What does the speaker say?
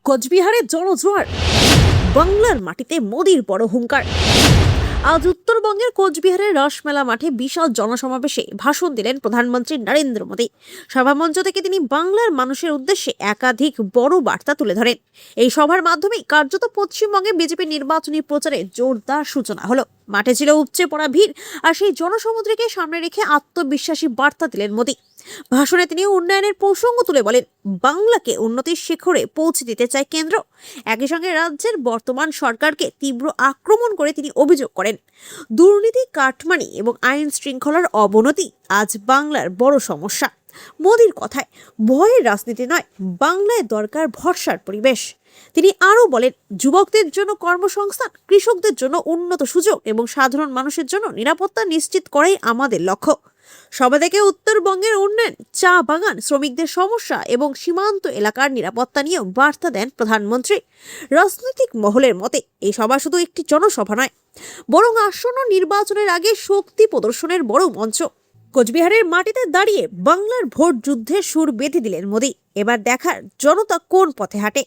কোচবিহারে জনজোয়ার, বাংলার মাটিতে মোদির বড় হুঙ্কার। আজ উত্তরবঙ্গের কোচবিহারের রাসমেলা মাঠে বিশাল জনসমাবেশে ভাষণ দিলেন প্রধানমন্ত্রী নরেন্দ্র মোদী। সভামঞ্চ থেকে তিনি বাংলার মানুষের উদ্দেশ্যে একাধিক বড় বার্তা তুলে ধরেন। এই সভার মাধ্যমে কার্যত পশ্চিমবঙ্গে বিজেপি নির্বাচনী প্রচারে জোরদার সূচনা হলো। মাঠে ছিল উপচে পড়া ভিড়, আর সেই জনসমুদ্রকে সামনে রেখে আত্মবিশ্বাসী বার্তা দিলেন মোদী। ভাষণে তিনি উন্নয়নের প্রসঙ্গ তুলে বলেন, বাংলাকে উন্নতির শিখরে পৌঁছে দিতে চায় কেন্দ্র। একই সঙ্গে রাজ্যের বর্তমান সরকারকে তীব্র আক্রমণ করে তিনি অভিযোগ করেন, দুর্নীতি, কাটমানি এবং আইন শৃঙ্খলার অবনতি আজ বাংলার বড় সমস্যা। মোদির কথায়, ভয়ের রাজনীতি নয়, বাংলায় দরকার ভরসার পরিবেশ। তিনি আরও বলেন, যুবকদের জন্য কর্মসংস্থান, কৃষকদের জন্য উন্নত সুযোগ এবং সাধারণ মানুষের জন্য নিরাপত্তা নিশ্চিত করাই আমাদের লক্ষ্য। সভা থেকে উত্তরবঙ্গের উন্নয়ন, চা বাগান শ্রমিকদের সমস্যা এবং সীমান্ত এলাকার নিরাপত্তা নিয়েও বার্তা দেন প্রধানমন্ত্রী। রাজনৈতিক মহলের মতে এই সভা শুধু একটি জনসভা নয়, বরং আসন্ন নির্বাচনের আগে শক্তি প্রদর্শনের বড় মঞ্চ। কোচবিহারের মাটিতে দাঁড়িয়ে বাংলার ভোট যুদ্ধের সুর বেঁধে দিলেন মোদী। এবার দেখার জনতা কোন পথে হাঁটে।